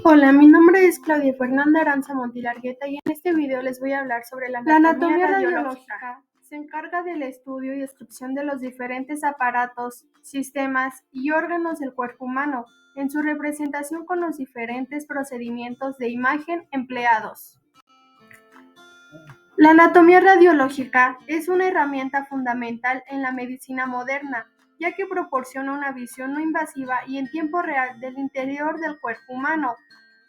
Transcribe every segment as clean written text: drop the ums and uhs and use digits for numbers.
Hola, mi nombre es Claudia Fernanda Aranza Montilargueta y en este video les voy a hablar sobre la anatomía radiológica. Se encarga del estudio y descripción de los diferentes aparatos, sistemas y órganos del cuerpo humano, en su representación con los diferentes procedimientos de imagen empleados. La anatomía radiológica es una herramienta fundamental en la medicina moderna, ya que proporciona una visión no invasiva y en tiempo real del interior del cuerpo humano.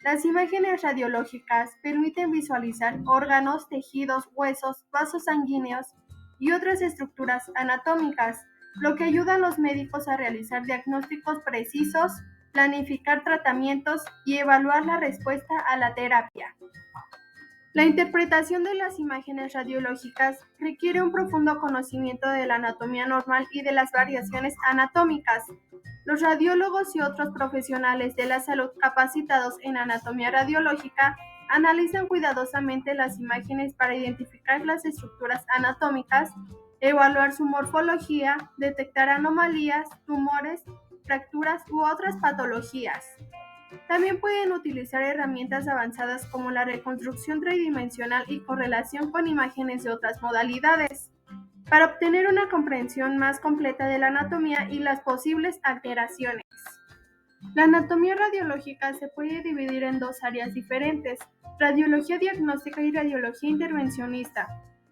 Las imágenes radiológicas permiten visualizar órganos, tejidos, huesos, vasos sanguíneos y otras estructuras anatómicas, lo que ayuda a los médicos a realizar diagnósticos precisos, planificar tratamientos y evaluar la respuesta a la terapia. La interpretación de las imágenes radiológicas requiere un profundo conocimiento de la anatomía normal y de las variaciones anatómicas. Los radiólogos y otros profesionales de la salud capacitados en anatomía radiológica analizan cuidadosamente las imágenes para identificar las estructuras anatómicas, evaluar su morfología, detectar anomalías, tumores, fracturas u otras patologías. También pueden utilizar herramientas avanzadas como la reconstrucción tridimensional y correlación con imágenes de otras modalidades, para obtener una comprensión más completa de la anatomía y las posibles alteraciones. La anatomía radiológica se puede dividir en dos áreas diferentes: radiología diagnóstica y radiología intervencionista.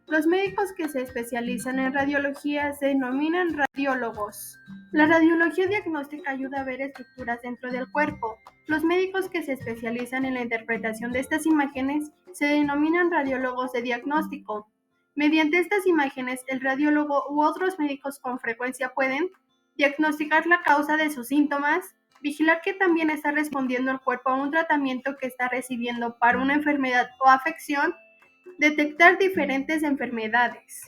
Los médicos que se especializan en radiología se denominan radiólogos. La radiología diagnóstica ayuda a ver estructuras dentro del cuerpo. Los médicos que se especializan en la interpretación de estas imágenes se denominan radiólogos de diagnóstico. Mediante estas imágenes, el radiólogo u otros médicos con frecuencia pueden diagnosticar la causa de sus síntomas, vigilar que también está respondiendo el cuerpo a un tratamiento que está recibiendo para una enfermedad o afección, detectar diferentes enfermedades.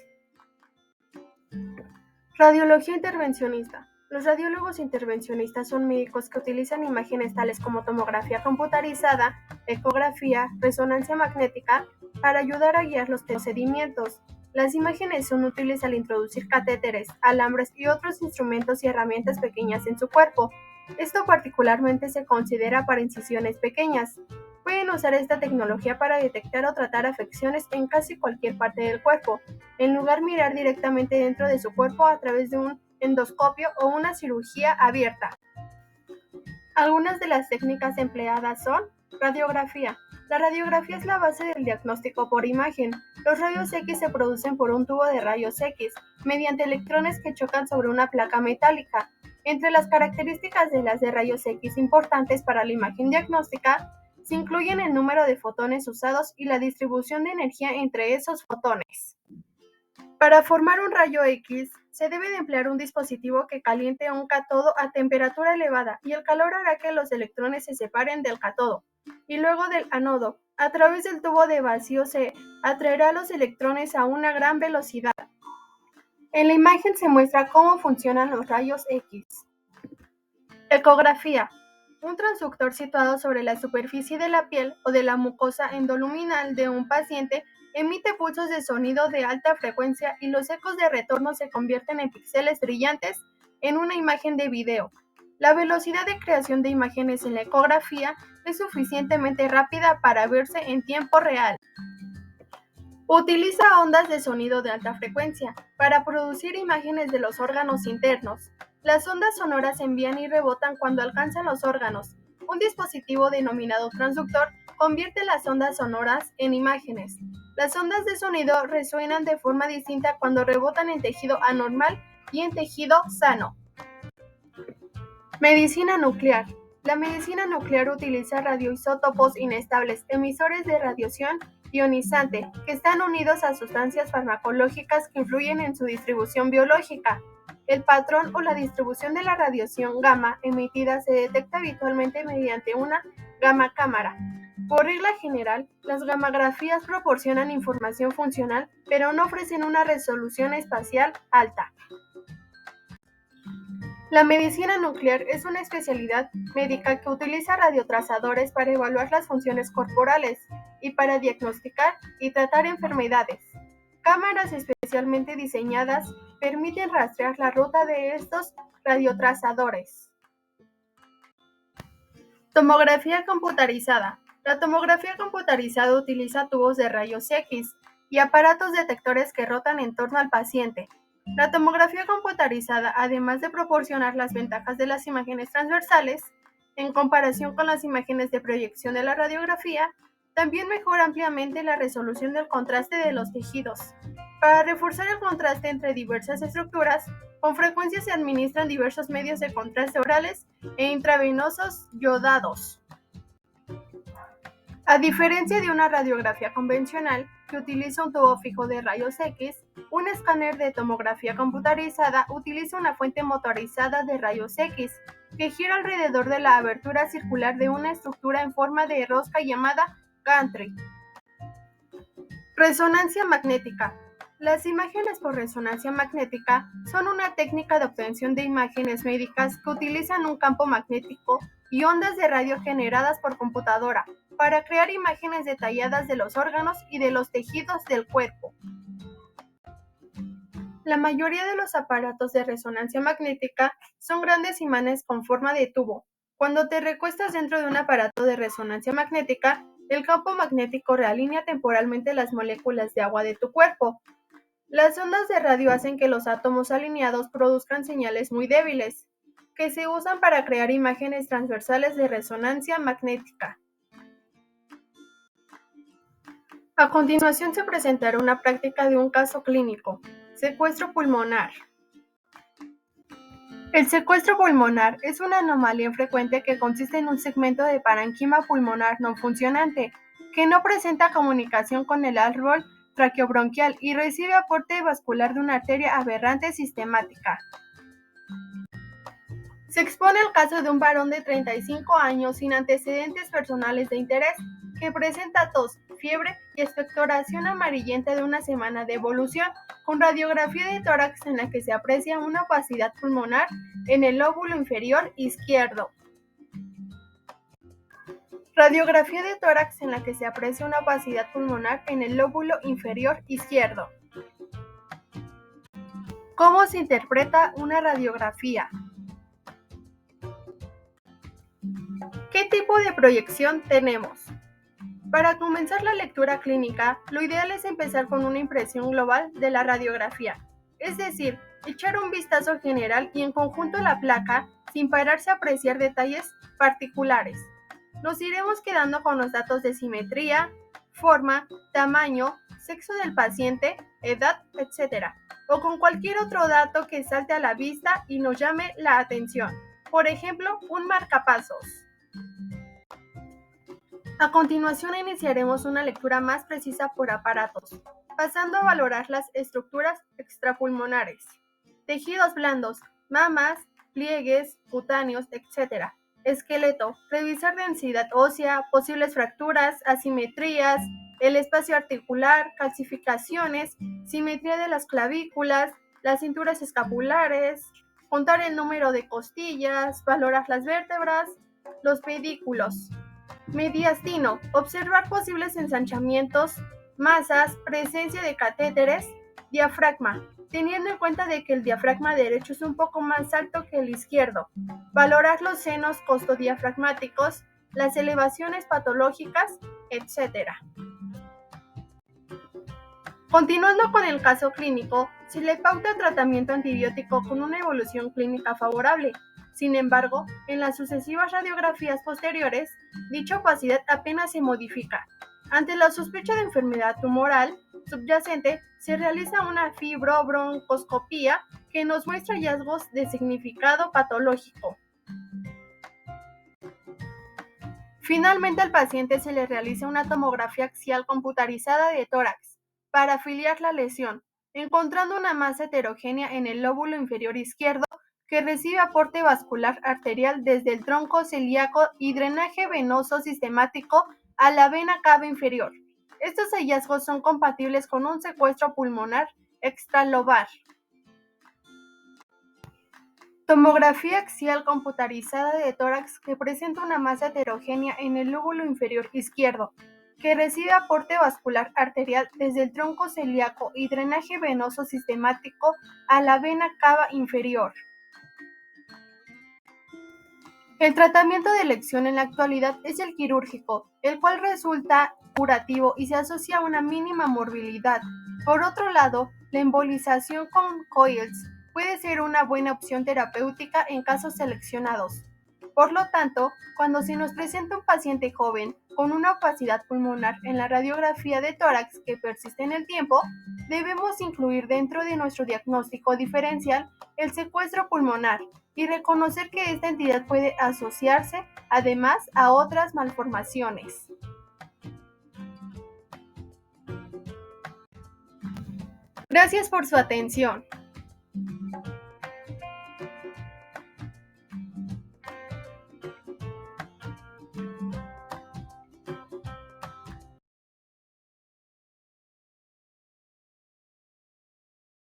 Radiología intervencionista. Los radiólogos intervencionistas son médicos que utilizan imágenes tales como tomografía computarizada, ecografía, resonancia magnética para ayudar a guiar los procedimientos. Las imágenes son útiles al introducir catéteres, alambres y otros instrumentos y herramientas pequeñas en su cuerpo. Esto particularmente se considera para incisiones pequeñas. Pueden usar esta tecnología para detectar o tratar afecciones en casi cualquier parte del cuerpo, en lugar de mirar directamente dentro de su cuerpo a través de un endoscopio o una cirugía abierta. Algunas de las técnicas empleadas son: radiografía. La radiografía es la base del diagnóstico por imagen. Los rayos X se producen por un tubo de rayos X, mediante electrones que chocan sobre una placa metálica. Entre las características de las de rayos X importantes para la imagen diagnóstica, se incluyen el número de fotones usados y la distribución de energía entre esos fotones. Para formar un rayo X, se debe de emplear un dispositivo que caliente un cátodo a temperatura elevada, y el calor hará que los electrones se separen del cátodo y luego del ánodo. A través del tubo de vacío se atraerá los electrones a una gran velocidad. En la imagen se muestra cómo funcionan los rayos X. Ecografía. Un transductor situado sobre la superficie de la piel o de la mucosa endoluminal de un paciente emite pulsos de sonido de alta frecuencia y los ecos de retorno se convierten en píxeles brillantes en una imagen de video. La velocidad de creación de imágenes en la ecografía es suficientemente rápida para verse en tiempo real. Utiliza ondas de sonido de alta frecuencia para producir imágenes de los órganos internos. Las ondas sonoras envían y rebotan cuando alcanzan los órganos. Un dispositivo denominado transductor convierte las ondas sonoras en imágenes. Las ondas de sonido resuenan de forma distinta cuando rebotan en tejido anormal y en tejido sano. Medicina nuclear. La medicina nuclear utiliza radioisótopos inestables, emisores de radiación ionizante, que están unidos a sustancias farmacológicas que influyen en su distribución biológica. El patrón o la distribución de la radiación gamma emitida se detecta habitualmente mediante una gamma cámara. Por regla general, las gammagrafías proporcionan información funcional, pero no ofrecen una resolución espacial alta. La medicina nuclear es una especialidad médica que utiliza radiotrazadores para evaluar las funciones corporales y para diagnosticar y tratar enfermedades. Cámaras especialmente diseñadas permiten rastrear la ruta de estos radiotrazadores. Tomografía computarizada. La tomografía computarizada utiliza tubos de rayos X y aparatos detectores que rotan en torno al paciente. La tomografía computarizada, además de proporcionar las ventajas de las imágenes transversales, en comparación con las imágenes de proyección de la radiografía, también mejora ampliamente la resolución del contraste de los tejidos. Para reforzar el contraste entre diversas estructuras, con frecuencia se administran diversos medios de contraste orales e intravenosos yodados. A diferencia de una radiografía convencional, que utiliza un tubo fijo de rayos X, un escáner de tomografía computarizada utiliza una fuente motorizada de rayos X, que gira alrededor de la abertura circular de una estructura en forma de rosca llamada gantry. Resonancia magnética. Las imágenes por resonancia magnética son una técnica de obtención de imágenes médicas que utilizan un campo magnético y ondas de radio generadas por computadora para crear imágenes detalladas de los órganos y de los tejidos del cuerpo. La mayoría de los aparatos de resonancia magnética son grandes imanes con forma de tubo. Cuando te recuestas dentro de un aparato de resonancia magnética, el campo magnético realinea temporalmente las moléculas de agua de tu cuerpo. Las ondas de radio hacen que los átomos alineados produzcan señales muy débiles, que se usan para crear imágenes transversales de resonancia magnética. A continuación se presentará una práctica de un caso clínico: secuestro pulmonar. El secuestro pulmonar es una anomalía frecuente que consiste en un segmento de parénquima pulmonar no funcionante, que no presenta comunicación con el árbol traqueobronquial y recibe aporte vascular de una arteria aberrante sistemática. Se expone el caso de un varón de 35 años sin antecedentes personales de interés, que presenta tos, fiebre y expectoración amarillenta de una semana de evolución, con radiografía de tórax en la que se aprecia una opacidad pulmonar en el lóbulo inferior izquierdo. Radiografía de tórax en la que se aprecia una opacidad pulmonar en el lóbulo inferior izquierdo. ¿Cómo se interpreta una radiografía? ¿Qué tipo de proyección tenemos? Para comenzar la lectura clínica, lo ideal es empezar con una impresión global de la radiografía, es decir, echar un vistazo general y en conjunto a la placa sin pararse a apreciar detalles particulares. Nos iremos quedando con los datos de simetría, forma, tamaño, sexo del paciente, edad, etc., o con cualquier otro dato que salte a la vista y nos llame la atención, por ejemplo, un marcapasos. A continuación iniciaremos una lectura más precisa por aparatos, pasando a valorar las estructuras extrapulmonares, tejidos blandos, mamas, pliegues, cutáneos, etc. Esqueleto, revisar densidad ósea, posibles fracturas, asimetrías, el espacio articular, calcificaciones, simetría de las clavículas, las cinturas escapulares, contar el número de costillas, valorar las vértebras, los pedículos. Mediastino, observar posibles ensanchamientos, masas, presencia de catéteres. Diafragma, teniendo en cuenta de que el diafragma derecho es un poco más alto que el izquierdo. Valorar los senos costodiafragmáticos, las elevaciones patológicas, etc. Continuando con el caso clínico, se le pauta tratamiento antibiótico con una evolución clínica favorable. Sin embargo, en las sucesivas radiografías posteriores, dicha opacidad apenas se modifica. Ante la sospecha de enfermedad tumoral subyacente, se realiza una fibrobroncoscopía que nos muestra hallazgos de significado patológico. Finalmente, al paciente se le realiza una tomografía axial computarizada de tórax para afiliar la lesión, encontrando una masa heterogénea en el lóbulo inferior izquierdo que recibe aporte vascular arterial desde el tronco celíaco y drenaje venoso sistemático a la vena cava inferior. Estos hallazgos son compatibles con un secuestro pulmonar extralobar. Tomografía axial computarizada de tórax que presenta una masa heterogénea en el lóbulo inferior izquierdo, que recibe aporte vascular arterial desde el tronco celíaco y drenaje venoso sistemático a la vena cava inferior. El tratamiento de elección en la actualidad es el quirúrgico, el cual resulta curativo y se asocia a una mínima morbilidad. Por otro lado, la embolización con coils puede ser una buena opción terapéutica en casos seleccionados. Por lo tanto, cuando se nos presenta un paciente joven con una opacidad pulmonar en la radiografía de tórax que persiste en el tiempo, debemos incluir dentro de nuestro diagnóstico diferencial el secuestro pulmonar y reconocer que esta entidad puede asociarse además a otras malformaciones. Gracias por su atención.